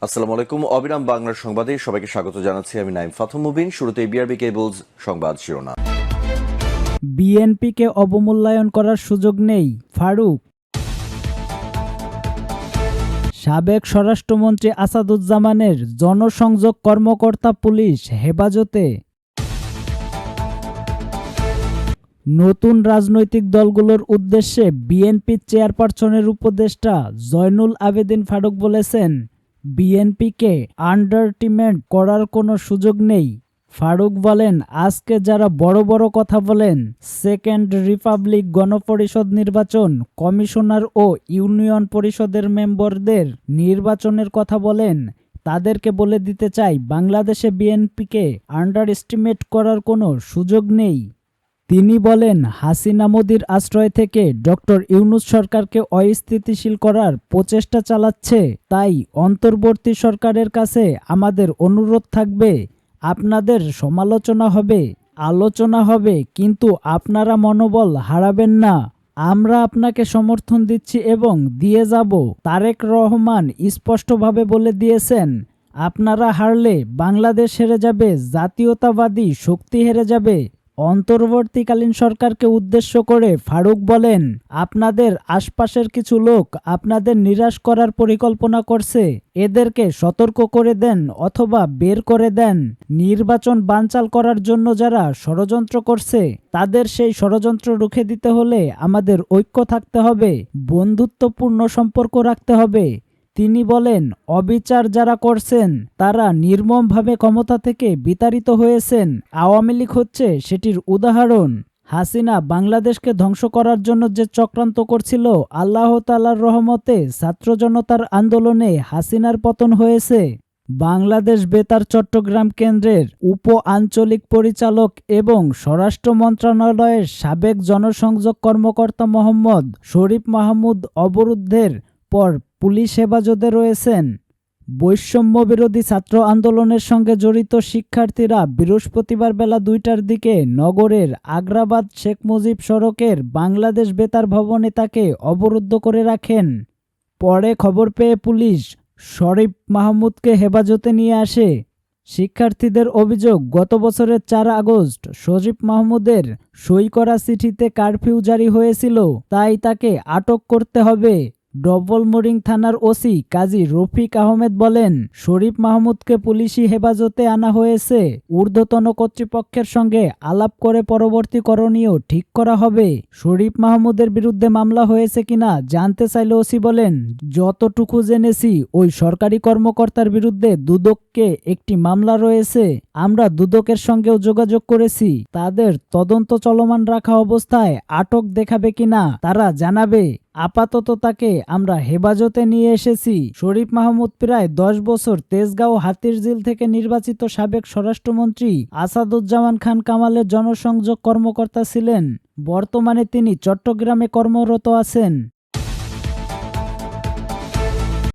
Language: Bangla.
আসসালামু আলাইকুম। অবিরাম বাংলার সংবাদে সবাইকে স্বাগত জানাচ্ছি। আমি নাইম ফাথম মুবিন। শুরুতে বিআরবি কেবলস সংবাদ শিরোনাম। বিএনপিকে অবমূল্যায়ন করার সুযোগ নেই, ফারুক। সাবেক স্বরাষ্ট্রমন্ত্রী আসাদুজ্জামানের জনসংযোগ কর্মকর্তা পুলিশ হেফাজতে। নতুন রাজনৈতিক দলগুলোর উদ্দেশ্যে বিএনপি চেয়ারপারসনের উপদেষ্টা জয়নুল আবেদিন ফারুক বলেছেন, বিএনপিকে আন্ডারটিমেন্ট করার কোনো সুযোগ নেই। ফারুক বলেন, আজকে যারা বড় বড় কথা বলেন, সেকেন্ড রিপাবলিক গণপরিষদ নির্বাচন কমিশনার ও ইউনিয়ন পরিষদের মেম্বারদের নির্বাচনের কথা বলেন, তাদেরকে বলে দিতে চাই বাংলাদেশে বিএনপিকে আন্ডার এস্টিমেট করার কোনো সুযোগ নেই। তিনি বলেন, হাসিনা মোদির আশ্রয় থেকে ডক্টর ইউনূস সরকারকে অস্থিতিশীল করার প্রচেষ্টা চালাচ্ছে। তাই অন্তর্বর্তী সরকারের কাছে আমাদের অনুরোধ থাকবে, আপনাদের সমালোচনা হবে, আলোচনা হবে, কিন্তু আপনারা মনোবল হারাবেন না। আমরা আপনাকে সমর্থন দিচ্ছি এবং দিয়ে যাব। তারেক রহমান স্পষ্টভাবে বলে দিয়েছেন, আপনারা হারলে বাংলাদেশ হেরে যাবে, জাতীয়তাবাদী শক্তি হেরে যাবে। অন্তর্বর্তীকালীন সরকারকে উদ্দেশ্য করে ফারুক বলেন, আপনাদের আশপাশের কিছু লোক আপনাদের নিরাশ করার পরিকল্পনা করছে, এদেরকে সতর্ক করে দেন অথবা বের করে দেন। নির্বাচন বানচাল করার জন্য যারা ষড়যন্ত্র করছে, তাদের সেই ষড়যন্ত্র রুখে দিতে হলে আমাদের ঐক্য থাকতে হবে, বন্ধুত্বপূর্ণ সম্পর্ক রাখতে হবে। তিনি বলেন, অবিচার যারা করছেন তারা নির্মমভাবে ক্ষমতা থেকে বিতাড়িত হয়েছেন। আওয়ামী লীগ হচ্ছে সেটির উদাহরণ। হাসিনা বাংলাদেশকে ধ্বংস করার জন্য যে চক্রান্ত করছিল, আল্লাহ তাআলার রহমতে ছাত্র জনতার আন্দোলনে হাসিনার পতন হয়েছে। বাংলাদেশ বেতার চট্টগ্রাম কেন্দ্রের উপ আঞ্চলিক পরিচালক এবং স্বরাষ্ট্র মন্ত্রণালয়ের সাবেক জনসংযোগ কর্মকর্তা মোহাম্মদ শরীফ মাহমুদ অবরুদ্ধের পর পুলিশ হেফাজতে রয়েছেন। বৈষম্য বিরোধী ছাত্র আন্দোলনের সঙ্গে জড়িত শিক্ষার্থীরা বৃহস্পতিবার বেলা 2টার দিকে নগরের আগ্রাবাদ শেখ মুজিব সড়কের বাংলাদেশ বেতার ভবনে তাকে অবরুদ্ধ করে রাখেন। পরে খবর পেয়ে পুলিশ শরীফ মাহমুদকে হেফাজতে নিয়ে আসে। শিক্ষার্থীদের অভিযোগ, গত বছরের 4 আগস্ট শরীফ মাহমুদের সই করা চিঠিতে কারফিউ জারি হয়েছিল, তাই তাকে আটক করতে হবে। ডবলমুরিং থানার ওসি কাজী রফিক আহমেদ বলেন, শরীফ মাহমুদকে পুলিশি হেফাজতে আনা হয়েছে। ঊর্ধ্বতন কর্তৃপক্ষের সঙ্গে আলাপ করে পরবর্তী করণীয় ঠিক করা হবে। শরীফ মাহমুদের বিরুদ্ধে মামলা হয়েছে কিনা জানতে চাইলে ওসি বলেন, যতটুকু জেনেছি ওই সরকারি কর্মকর্তার বিরুদ্ধে দুদককে একটি মামলা রয়েছে। আমরা দুদকের সঙ্গেও যোগাযোগ করেছি, তাদের তদন্ত চলমান রাখা অবস্থায় আটক দেখাবে কিনা তারা জানাবে। আপাতত তাকে আমরা হেফাজতে নিয়ে এসেছি। শরীফ মাহমুদ প্রায় 10 বছর তেজগাঁও হাতিরঝিল থেকে নির্বাচিত সাবেক স্বরাষ্ট্রমন্ত্রী আসাদুজ্জামান খান কামালের জনসংযোগ কর্মকর্তা ছিলেন। বর্তমানে তিনি চট্টগ্রামে কর্মরত আছেন।